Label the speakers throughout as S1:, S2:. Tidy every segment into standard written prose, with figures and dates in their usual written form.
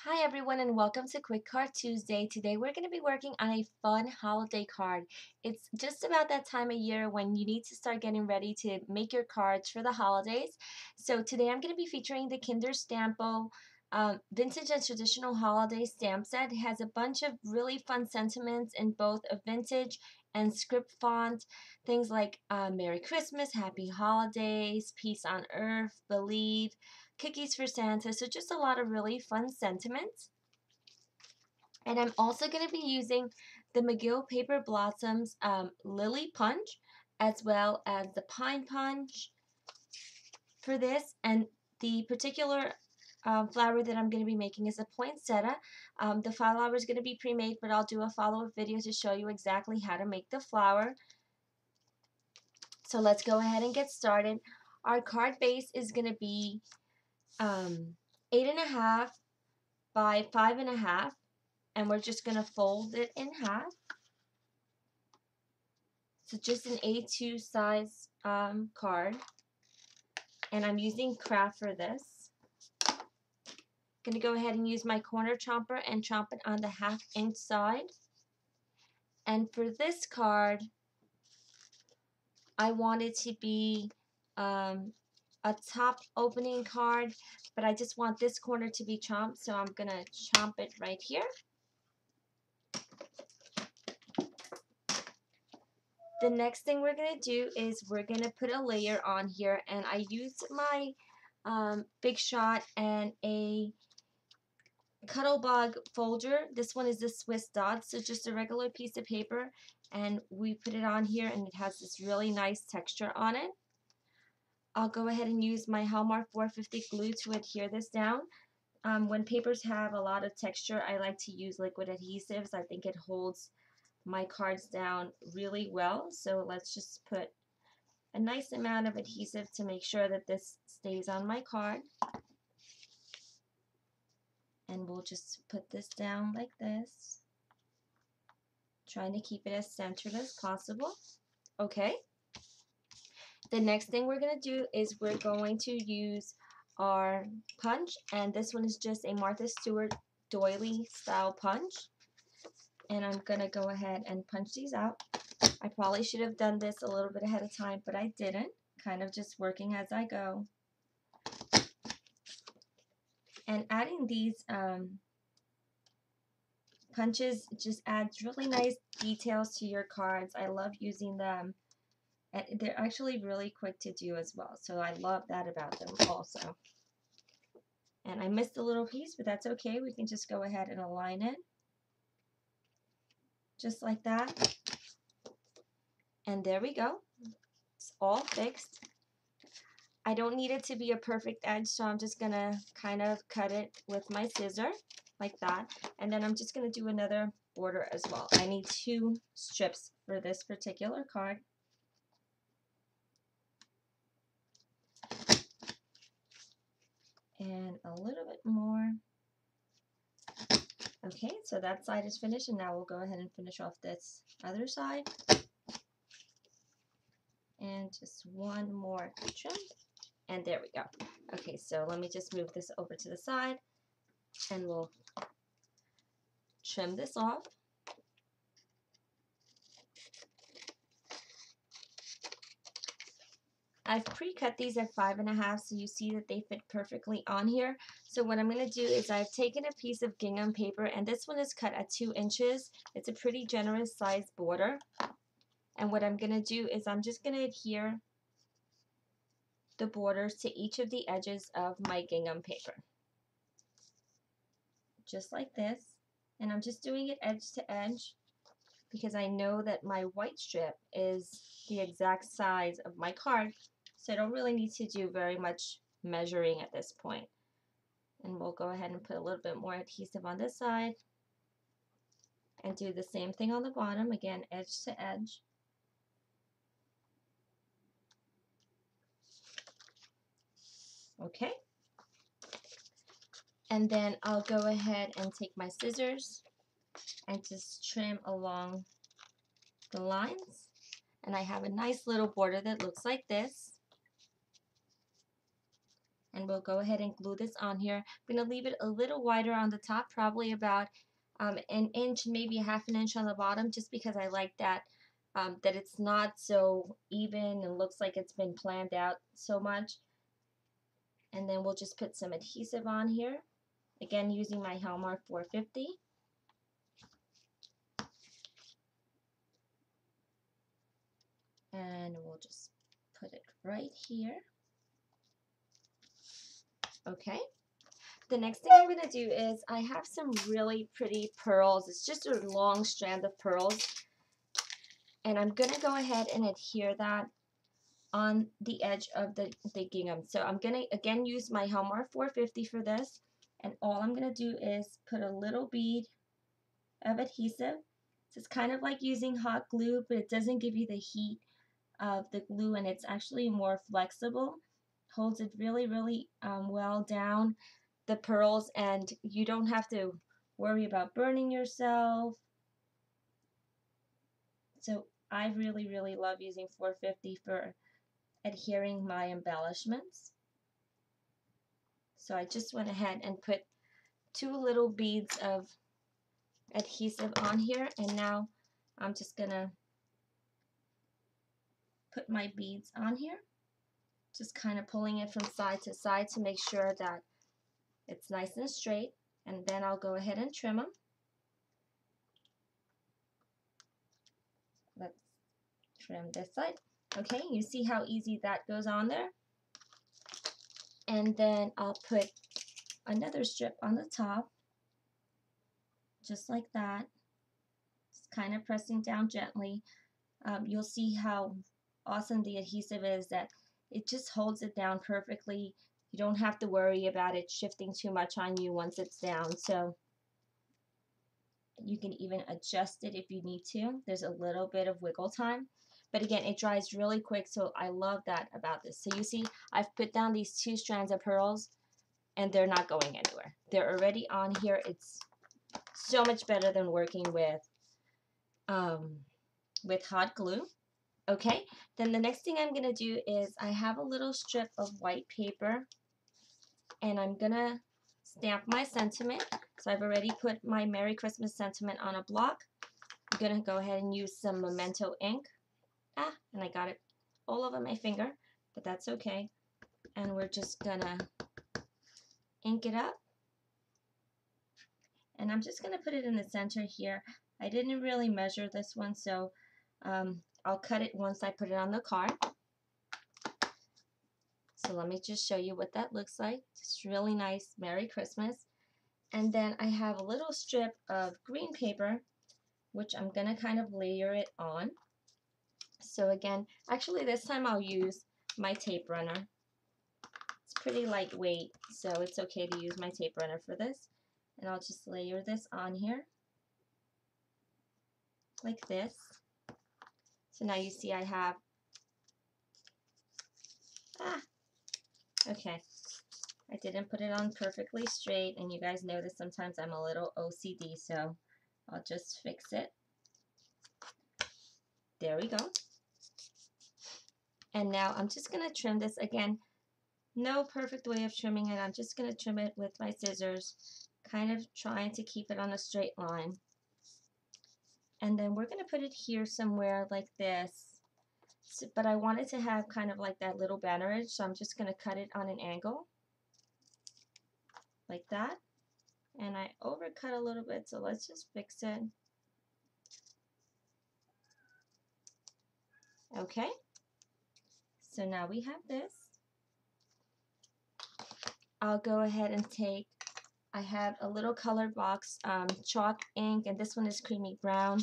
S1: Hi everyone and welcome to Quick Card Tuesday. Today we're going to be working on a fun holiday card. It's just about that time of year when you need to start getting ready to make your cards for the holidays. So today I'm going to be featuring the Kinder Stampo vintage and traditional holiday stamp set. It has a bunch of really fun sentiments in both a vintage and script font. Things like Merry Christmas, Happy Holidays, Peace on Earth, Believe, Cookies for Santa, so just a lot of really fun sentiments. And I'm also going to be using the McGill Paper Blossoms Lily Punch as well as the Pine Punch for this. And the particular flower that I'm going to be making is a poinsettia. The flower is going to be pre-made, but I'll do a follow-up video to show you exactly how to make the flower. So let's go ahead and get started. Our card base is going to be 8.5 by 5.5, and we're just going to fold it in half. So just an A2 size card, and I'm using craft for this. Going to go ahead and use my corner chomper and chomp it on the 1/2 inch side. And for this card, I want it to be a top opening card, but I just want this corner to be chomped, so I'm going to chomp it right here. The next thing we're going to do is we're going to put a layer on here, and I used my Big Shot and a Cuttlebug folder. This one is the Swiss Dot, so just a regular piece of paper, and we put it on here and it has this really nice texture on it. I'll go ahead and use my Hallmark 450 glue to adhere this down. When papers have a lot of texture, I like to use liquid adhesives. I think it holds my cards down really well. So let's just put a nice amount of adhesive to make sure that this stays on my card. And we'll just put this down like this, trying to keep it as centered as possible. Okay. The next thing we're going to do is we're going to use our punch, and this one is just a Martha Stewart doily style punch. And I'm going to go ahead and punch these out. I probably should have done this a little bit ahead of time, but I didn't. Kind of just working as I go. And adding these punches just adds really nice details to your cards. I love using them. And they're actually really quick to do as well. So I love that about them also. And I missed a little piece, but that's okay. We can just go ahead and align it. Just like that. And there we go. It's all fixed. I don't need it to be a perfect edge, so I'm just going to kind of cut it with my scissor like that. And then I'm just going to do another border as well. I need 2 strips for this particular card. And a little bit more. Okay, so that side is finished, and now we'll go ahead and finish off this other side. And just one more trim. And there we go. Okay, so let me just move this over to the side, and we'll trim this off. I've pre-cut these at 5.5, so you see that they fit perfectly on here. So what I'm going to do is I've taken a piece of gingham paper, and this one is cut at 2 inches. It's a pretty generous size border. And what I'm going to do is I'm just going to adhere the borders to each of the edges of my gingham paper. Just like this. And I'm just doing it edge to edge because I know that my white strip is the exact size of my card, so I don't really need to do very much measuring at this point. And we'll go ahead and put a little bit more adhesive on this side and do the same thing on the bottom, again edge to edge. Okay. And then I'll go ahead and take my scissors and just trim along the lines. And I have a nice little border that looks like this. And we'll go ahead and glue this on here. I'm going to leave it a little wider on the top, probably about an inch, maybe a half an inch on the bottom, just because I like that that it's not so even and looks like it's been planned out so much. And then we'll just put some adhesive on here, again using my Hallmark 450. And we'll just put it right here. Okay. The next thing I'm going to do is I have some really pretty pearls. It's just a long strand of pearls. And I'm going to go ahead and adhere that on the edge of the gingham. So I'm going to again use my Hallmark 450 for this. And all I'm going to do is put a little bead of adhesive. So it's kind of like using hot glue, but it doesn't give you the heat of the glue, and it's actually more flexible. Holds it really, really well down, the pearls, and you don't have to worry about burning yourself. So I really, really love using 450 for adhering my embellishments. So I just went ahead and put 2 little beads of adhesive on here, and now I'm just gonna put my beads on here, just kind of pulling it from side to side to make sure that it's nice and straight, and then I'll go ahead and trim them. Let's trim this side. Okay, you see how easy that goes on there? And then I'll put another strip on the top, just like that. Just kind of pressing down gently. You'll see how awesome the adhesive is, that it just holds it down perfectly. You don't have to worry about it shifting too much on you once it's down. So you can even adjust it if you need to. There's a little bit of wiggle time. But again, it dries really quick, so I love that about this. So you see, I've put down these 2 strands of pearls, and they're not going anywhere. They're already on here. It's so much better than working with hot glue. Okay, then the next thing I'm going to do is I have a little strip of white paper, and I'm going to stamp my sentiment. So I've already put my Merry Christmas sentiment on a block. I'm going to go ahead and use some Memento ink. And I got it all over my finger, but that's okay. And we're just going to ink it up. And I'm just going to put it in the center here. I didn't really measure this one, so I'll cut it once I put it on the card. So let me just show you what that looks like. Just really nice, Merry Christmas. And then I have a little strip of green paper, which I'm going to kind of layer it on. So again, actually this time I'll use my tape runner. It's pretty lightweight, so it's okay to use my tape runner for this. And I'll just layer this on here, like this. So now you see I have, okay. I didn't put it on perfectly straight, and you guys know that sometimes I'm a little OCD, so I'll just fix it. There we go. And now I'm just going to trim this. Again, no perfect way of trimming it. I'm just going to trim it with my scissors, kind of trying to keep it on a straight line. And then we're going to put it here somewhere like this. So, but I want it to have kind of like that little banner edge, so I'm just going to cut it on an angle, like that. And I overcut a little bit, so let's just fix it. Okay. So now we have this. I'll go ahead and take, I have a little color box, chalk ink, and this one is creamy brown,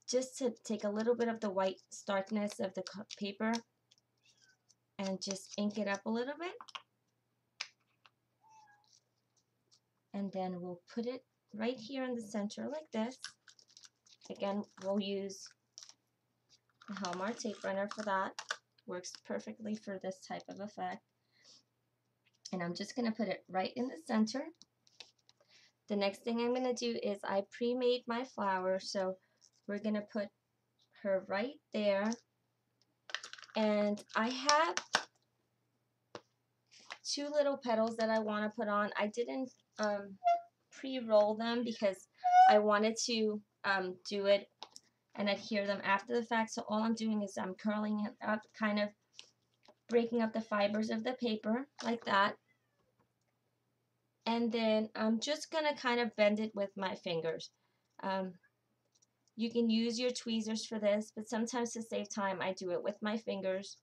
S1: just to take a little bit of the white starkness of the paper and just ink it up a little bit. And then we'll put it right here in the center like this. Again, we'll use the Hallmark tape runner for that. Works perfectly for this type of effect. And I'm just going to put it right in the center. The next thing I'm going to do is I pre-made my flower, so we're going to put her right there. And I have two little petals that I want to put on. I didn't pre-roll them because I wanted to do it and adhere them after the fact. So all I'm doing is I'm curling it up, kind of breaking up the fibers of the paper like that. And then I'm just going to kind of bend it with my fingers. You can use your tweezers for this, but sometimes to save time, I do it with my fingers.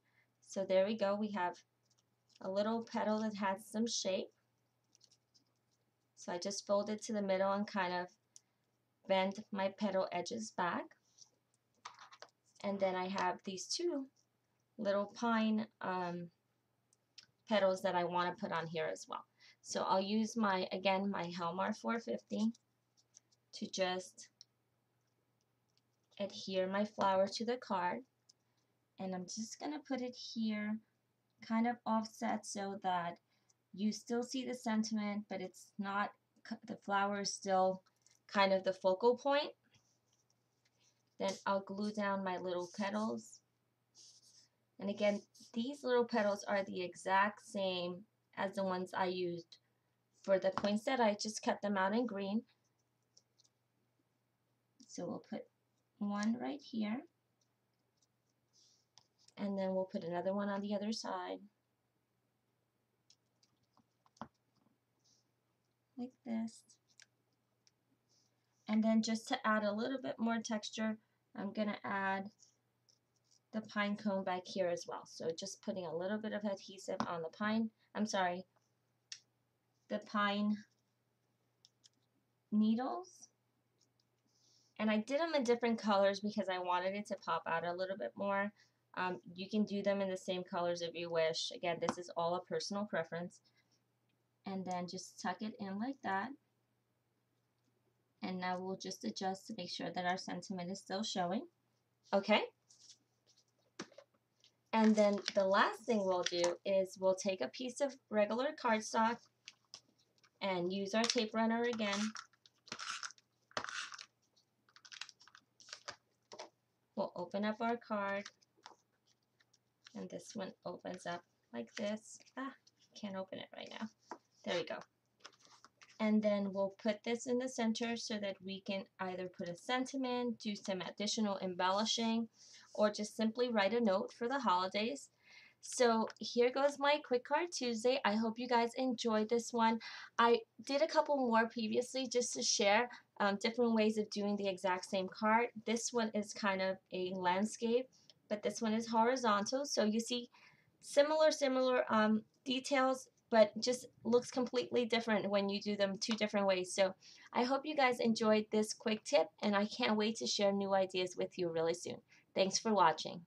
S1: So there we go. We have a little petal that has some shape. So I just fold it to the middle and kind of bend my petal edges back. And then I have these two little pine petals that I want to put on here as well. So I'll use my, again, my Helmar 450 to just adhere my flower to the card. And I'm just going to put it here, kind of offset so that you still see the sentiment, but it's not, the flower is still kind of the focal point. Then I'll glue down my little petals. And again, these little petals are the exact same as the ones I used for the poinsettia. I just cut them out in green. So we'll put one right here. And then we'll put another one on the other side. Like this. And then just to add a little bit more texture, I'm going to add the pine cone back here as well. So just putting a little bit of adhesive on the pine, the pine needles. And I did them in different colors because I wanted it to pop out a little bit more. You can do them in the same colors if you wish. Again, this is all a personal preference. And then just tuck it in like that. And now we'll just adjust to make sure that our sentiment is still showing. Okay. And then the last thing we'll do is we'll take a piece of regular cardstock and use our tape runner again. We'll open up our card, and this one opens up like this. Can't open it right now. There we go. And then we'll put this in the center so that we can either put a sentiment, do some additional embellishing, or just simply write a note for the holidays. So here goes my Quick Card Tuesday. I hope you guys enjoyed this one. I did a couple more previously just to share different ways of doing the exact same card. This one is kind of a landscape, but this one is horizontal. So you see similar details, but just looks completely different when you do them two different ways. So I hope you guys enjoyed this quick tip, and I can't wait to share new ideas with you really soon. Thanks for watching.